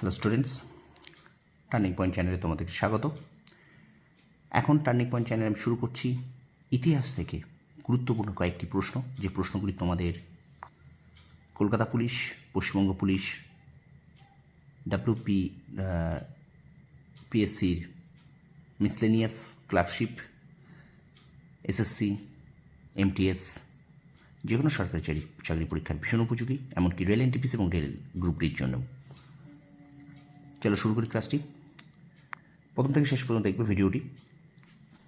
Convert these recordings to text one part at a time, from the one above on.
Hello students, turning point চ্যানেলে তোমাদেরকে স্বাগত। এখন টার্নিং পয়েন্ট চ্যানেলে আমি শুরু করছি ইতিহাস থেকে গুরুত্বপূর্ণ কয়েকটি প্রশ্ন, যে প্রশ্নগুলি তোমাদের কলকাতা পুলিশ, পশ্চিমবঙ্গ পুলিশ, পিএসসির মিসলেনিয়াস ক্লার্কশিপ, এসএসসি, এমটিএস, যে কোনো সরকারি চাকরি পরীক্ষার ভীষণ উপযোগী, এমনকি রেল এনটিপিসি এবং রেল গ্রুপ ডির জন্য। চলো শুরু করি ক্লাসটি। প্রথম থেকে শেষ পর্যন্ত দেখবে ভিডিওটি।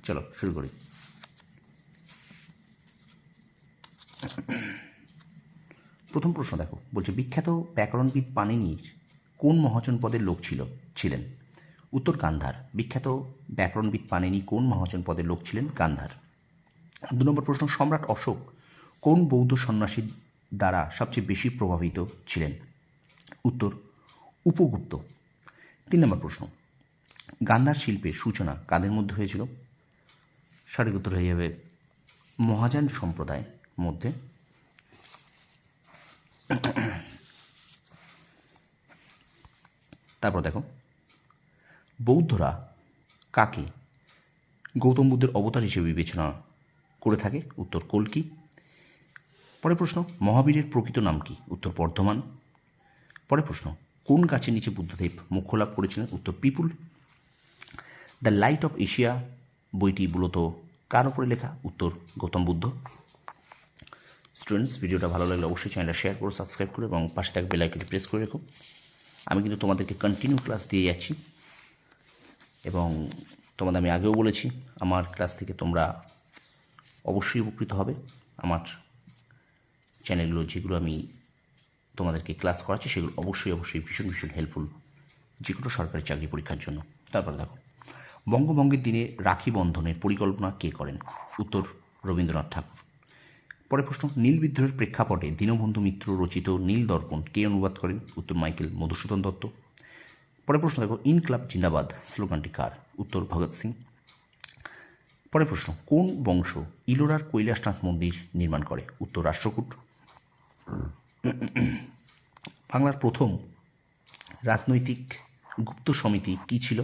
চলো শুরু করি। প্রথম প্রশ্ন দেখো, বলছে বিখ্যাত ব্যাকরণবিদ পাণিনির কোন মহাজন পদের লোক ছিলেন? উত্তর গান্ধার। বিখ্যাত ব্যাকরণবিদ পাণিনি কোন মহাজন পদের লোক ছিলেন? গান্ধার। 2 নম্বর প্রশ্ন, সম্রাট অশোক কোন বৌদ্ধ সন্ন্যাসীর দ্বারা সবচেয়ে বেশি প্রভাবিত ছিলেন? উত্তর উপগুপ্ত। 3 নম্বর প্রশ্ন, গান্ধার শিল্পের সূচনা কাদের মধ্যে হয়েছিল? সঠিক উত্তর হয়ে যাবে মহাযান সম্প্রদায়ের মধ্যে। তারপর দেখো, বৌদ্ধরা কাকে গৌতম বুদ্ধের অবতার হিসেবে বিবেচনা করে থাকে? উত্তর কল্কি। পরের প্রশ্ন, মহাবীরের প্রকৃত নাম কি? উত্তর বর্ধমান। পরের প্রশ্ন, কোন গাছের নিচে বুদ্ধদেব মোক্ষ লাভ করেছিলেন? উত্তর পিপুল। দ্য লাইট অফ এশিয়া বইটি মূলত কার ওপরে লেখা? উত্তর গৌতম বুদ্ধ। স্টুডেন্টস, ভিডিওটা ভালো লাগলে অবশ্যই চ্যানেলটা শেয়ার করো, সাবস্ক্রাইব করো এবং পাশে থাকা বেল আইকনটি প্রেস করে রেখো। আমি কিন্তু তোমাদেরকে কন্টিনিউ ক্লাস দিয়ে যাচ্ছি এবং তোমাদের আমি আগেও বলেছি, আমার ক্লাস থেকে তোমরা অবশ্যই উপকৃত হবে। আমার চ্যানেলগুলো যেগুলো আমি তোমাদেরকে ক্লাস করাচ্ছি সেগুলো অবশ্যই ভীষণ হেল্পফুল যে কোনো সরকারি চাকরি পরীক্ষার জন্য। তারপরে দেখো, বঙ্গভঙ্গের দিনে রাখি বন্ধনের পরিকল্পনা কে করেন? উত্তর রবীন্দ্রনাথ ঠাকুর। পরের প্রশ্ন, নীল বিদ্রোহের প্রেক্ষাপটে দীনবন্ধু মিত্র রচিত নীল দর্পণ কে অনুবাদ করেন? উত্তর মাইকেল মধুসূদন দত্ত। পরের প্রশ্ন দেখো, ইনকলাব জিন্দাবাদ স্লোগানটি কার? উত্তর ভগৎ সিং। পরের প্রশ্ন, কোন বংশ ইলোরার কৈলাসনাথ মন্দির নির্মাণ করে? উত্তর রাষ্ট্রকূট। বাংলার প্রথম রাজনৈতিক গুপ্ত সমিতি কি ছিল?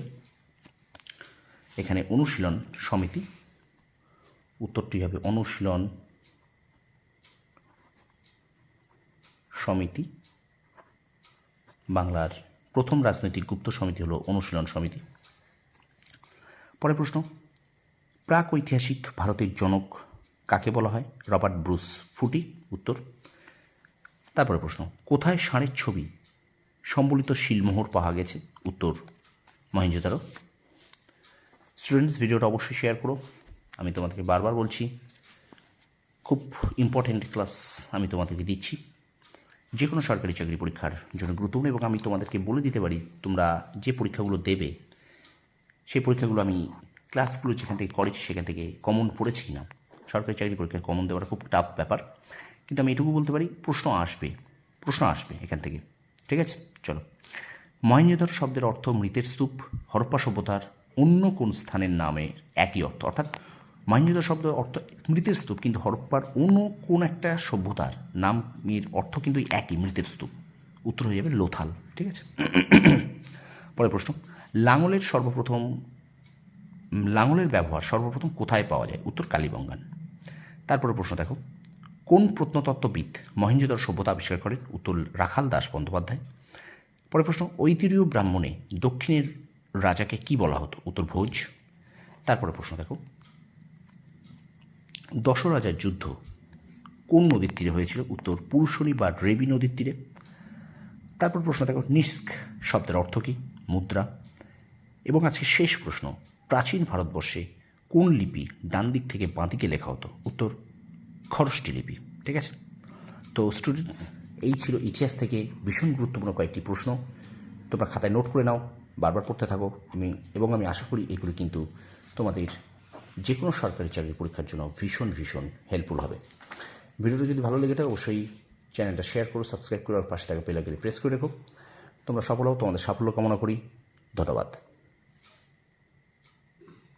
এখানে অনুশীলন সমিতি। উত্তরটি হবে অনুশীলন সমিতি। বাংলার প্রথম রাজনৈতিক গুপ্ত সমিতি হলো অনুশীলন সমিতি। পরের প্রশ্ন, প্রাক ঐতিহাসিক ভারতের জনক কাকে বলা হয়? রবার্ট ব্রুস ফুটি। উত্তর। তারপরে প্রশ্ন, কোথায় ষাঁড়ের ছবি সম্বলিত শিলমোহর পাওয়া গেছে? উত্তর মহেঞ্জোদারো। স্টুডেন্টস, ভিডিওটা অবশ্যই শেয়ার করো। আমি তোমাদেরকে বারবার বলছি, খুব ইম্পর্টেন্ট ক্লাস আমি তোমাদেরকে দিচ্ছি, যে কোনো সরকারি চাকরি পরীক্ষার জন্য গুরুত্বপূর্ণ। এবং আমি তোমাদেরকে বলে দিতে পারি, তোমরা যে পরীক্ষাগুলো দেবে সেই পরীক্ষাগুলো আমি ক্লাসগুলো যেখান থেকে করেছি সেখান থেকে কমন পড়েছি না। সরকারি চাকরি পরীক্ষায় কমন দেওয়াটা খুব টাফ ব্যাপার, কিন্তু আমি এটুকু বলতে পারি প্রশ্ন আসবে এখান থেকে। ঠিক আছে, চলো। মহেঞ্জোদারো শব্দের অর্থ মৃতের স্তূপ। হরপ্পা সভ্যতার অন্য কোন স্থানের নামে একই অর্থ? অর্থাৎ মহেঞ্জোদারো শব্দের অর্থ মৃতের স্তূপ, কিন্তু হরপ্পার অন্য কোন একটা সভ্যতার নামের অর্থ কিন্তু একই, মৃতের স্তূপ। উত্তর হয়ে যাবে লোথাল। ঠিক আছে। পরের প্রশ্ন, লাঙলের ব্যবহার সর্বপ্রথম কোথায় পাওয়া যায়? উত্তর কালীবঙ্গান। তারপরে প্রশ্ন দেখো, কোন প্রত্নতত্ত্ববিদ মহেঞ্জোদারো সভ্যতা আবিষ্কার করেন? উত্তর রাখাল দাস বন্দ্যোপাধ্যায়। পরের প্রশ্ন, ঐতিহ্য ব্রাহ্মণে দক্ষিণের রাজাকে কি বলা হতো? উত্তর ভোজ। তারপরে প্রশ্ন দেখো, দশরাজার যুদ্ধ কোন নদীর তীরে হয়েছিল? উত্তর পুরুষনী বা রেবি নদীর তীরে। তারপর প্রশ্ন দেখো, নিস্ক শব্দের অর্থ কী? মুদ্রা। এবং আজকে শেষ প্রশ্ন, প্রাচীন ভারতবর্ষে কোন লিপি ডান দিক থেকে বাঁ দিকে লেখা হতো? উত্তর খরষ্টি লিপি। ঠিক আছে। তো স্টুডেন্টস, এই ছিল ইতিহাস থেকে ভীষণ গুরুত্বপূর্ণ কয়েকটি প্রশ্ন। তোমরা খাতায় নোট করে নাও, বারবার পড়তে থাকো। এবং আমি আশা করি এগুলো কিন্তু তোমাদের যে কোনো সরকারি চাকরি পরীক্ষার জন্য ভীষণ হেল্পফুল হবে। ভিডিওটা যদি ভালো লেগে থাকে অবশ্যই চ্যানেলটা শেয়ার করো, সাবস্ক্রাইব করো আর পাশে থাকা বেল আইকনে প্রেস করে রেখো। তোমরা সফল হও, তোমাদের সাফল্য কামনা করি। ধন্যবাদ।